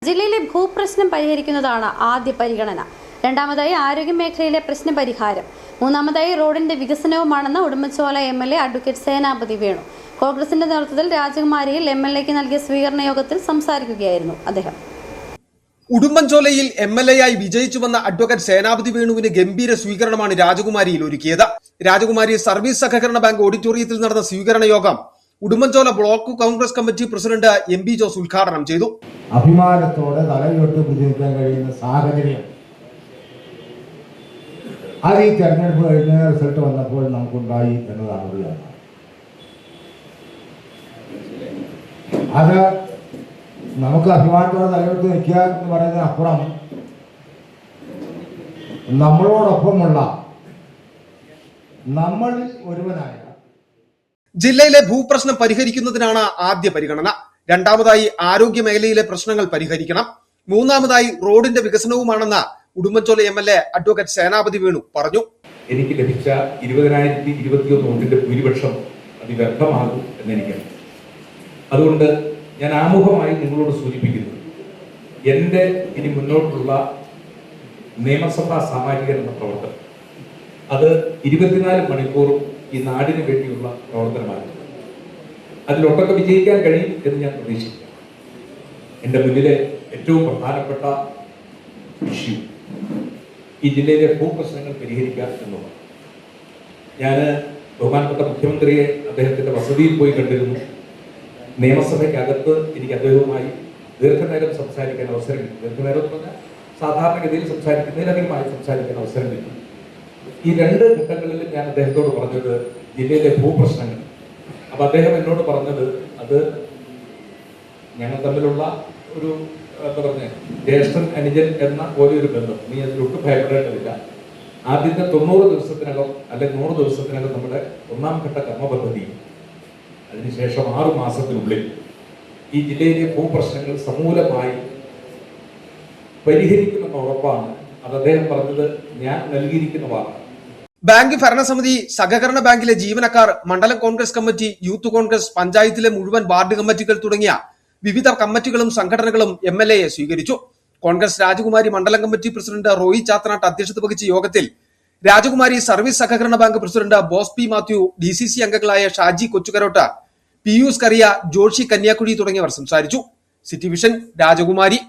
ജില്ലയിലെ ഭൂപ്രശ്നം പരിഹരിക്കുന്നതാണ് ആദ്യ പരിഗണന. രണ്ടാമതായി ആരോഗ്യ മേഖലയിലെ പ്രശ്ന പരിഹാരം. മൂന്നാമതായി റോഡിന്റെ വികസനവുമാണെന്ന് ഉടുമ്പൻചോല MLA അഡ്വക്കേറ്റ് സേനാപതി വേണു. കോൺഗ്രസിന്റെ നേതൃത്വത്തിൽ രാജകുമാരിയിൽ MLAക്ക് നൽകിയ സ്വീകരണ യോഗത്തിൽ സംസാരിക്കുകയായിരുന്നു അദ്ദേഹം. ഉടുമ്പൻചോലയിൽ MLA ആയി വിജയിച്ചു വന്ന അഡ്വക്കേറ്റ് സേനാപതി വേണുവിന് ഗംഭീര സ്വീകരണമാണ് രാജകുമാരിയിൽ ഒരുക്കിയത്. രാജകുമാരി സർവീസ് സഹകരണ ബാങ്ക് ഓഡിറ്റോറിയത്തിൽ നടന്ന സ്വീകരണ യോഗം Udumbanchola block Congress committee president MB Jose ഉദ്ഘാടനം ചെയ്തു. അഭിമാനത്തോടെ തലയുയർത്തി പ്രതിനിധിക്കാൻ കഴിയുന്ന സാഹചര്യം അത് ഈ തെരഞ്ഞെടുപ്പ് കഴിഞ്ഞ റിസൾട്ട് വന്നപ്പോൾ നമുക്കുണ്ടായി എന്നതാണ് ഒരു കാരണം. അത് നമുക്ക് അഭിമാനത്തോടെ തലയെടുത്ത് നിൽക്കുക എന്ന് പറയുന്നതിനപ്പുറം നമ്മളോടൊപ്പമുള്ള നമ്മളിൽ ഒരുവനായ ജില്ലയിലെ ഭൂപ്രശ്നം പരിഹരിക്കുന്നതിനാണ് ആദ്യ പരിഗണന. രണ്ടാമതായി ആരോഗ്യ മേഖലയിലെ പ്രശ്നങ്ങൾ പരിഹരിക്കണം. മൂന്നാമതായി റോഡിന്റെ വികസനവുമാണെന്ന് ഉടുമ്പൻചോല MLA അഡ്വക്കേറ്റ് സേനാപതി വേണു പറഞ്ഞു. എനിക്ക് ലഭിച്ച 20,021 വോട്ടിന്റെ ഭൂരിപക്ഷം അതിവ്യർത്ഥമാകും എന്നെനിക്കറിയാം. അതുകൊണ്ട് ഞാൻ ആമുഖമായി നിങ്ങളോട് സൂചിപ്പിക്കുന്നു, എൻ്റെ ഇനി മുന്നോട്ടുള്ള നിയമസഭാ സാമാജികരണ പ്രവർത്തനം അത് 24 മണിക്കൂറും ഈ നാടിന് വേണ്ടിയുള്ള പ്രവർത്തനമാണ്. അതിലൊട്ടൊക്കെ വിജയിക്കാൻ കഴിയും എന്ന് ഞാൻ പ്രതീക്ഷിക്കുന്നു. എൻ്റെ മുന്നിലെ ഏറ്റവും പ്രധാനപ്പെട്ട ഇഷ്യൂ ഈ ജില്ലയിലെ ഭൂപ്രശ്നങ്ങൾ പരിഹരിക്കുക എന്നുള്ളത്. ഞാൻ ബഹുമാനപ്പെട്ട മുഖ്യമന്ത്രിയെ അദ്ദേഹത്തിന്റെ വസതിയിൽ പോയി കണ്ടിരുന്നു. നിയമസഭയ്ക്കകത്ത് എനിക്ക് അദ്ദേഹവുമായി ദീർഘനേരം സംസാരിക്കാൻ അവസരം കിട്ടി. ദീർഘനേരം എന്ന് പറഞ്ഞാൽ സാധാരണഗതിയിൽ സംസാരിക്കുന്നതിലധികമായി സംസാരിക്കാൻ അവസരം കിട്ടി. ഈ രണ്ട് ഘട്ടങ്ങളിൽ ഞാൻ അദ്ദേഹത്തോട് പറഞ്ഞത് ജില്ലയിലെ ഭൂപ്രശ്നങ്ങൾ. അപ്പൊ അദ്ദേഹം എന്നോട് പറഞ്ഞത് അത് ഞങ്ങൾ തമ്മിലുള്ള ഒരു എന്താ പറഞ്ഞ ജ്യേഷ്ഠൻ അനുജൻ എന്ന പോലെ ഒരു ബന്ധം, നീ അതിലൊട്ടും ഭയപ്പെടേണ്ടതില്ല. ആദ്യത്തെ 90 ദിവസത്തിനകം അല്ലെങ്കിൽ 100 ദിവസത്തിനകം നമ്മുടെ ഒന്നാം ഘട്ട കർമ്മ പദ്ധതി, അതിനുശേഷം 6 മാസത്തിനുള്ളിൽ ഈ ജില്ലയിലെ ഭൂപ്രശ്നങ്ങൾ സമൂലമായി പരിഹരിക്കുമെന്ന ഉറപ്പാണ്. അത് അദ്ദേഹം പറഞ്ഞത് ഞാൻ നൽകിയിരിക്കുന്ന വാർത്ത. ബാങ്ക് ഭരണസമിതി, സഹകരണ ബാങ്കിലെ ജീവനക്കാർ, മണ്ഡലം കോൺഗ്രസ് കമ്മിറ്റി, യൂത്ത് കോൺഗ്രസ്, പഞ്ചായത്തിലെ മുഴുവൻ വാർഡ് കമ്മിറ്റികൾ തുടങ്ങിയ വിവിധ കമ്മിറ്റികളും സംഘടനകളും MLAയെ സ്വീകരിച്ചു. കോൺഗ്രസ് രാജകുമാരി മണ്ഡലം കമ്മിറ്റി പ്രസിഡന്റ് റോയി ചാത്തനാട്ട് അധ്യക്ഷത വഹിച്ച യോഗത്തിൽ രാജകുമാരി സർവീസ് സഹകരണ bank president boss P Mathew, DCC അംഗങ്ങളായ ഷാജി കൊച്ചുകരോട്ട, പിയൂസ് കറിയ, ജോഷി കന്യാക്കുഴി തുടങ്ങിയവർ സംസാരിച്ചു. സിറ്റി വിഷൻ രാജകുമാരി.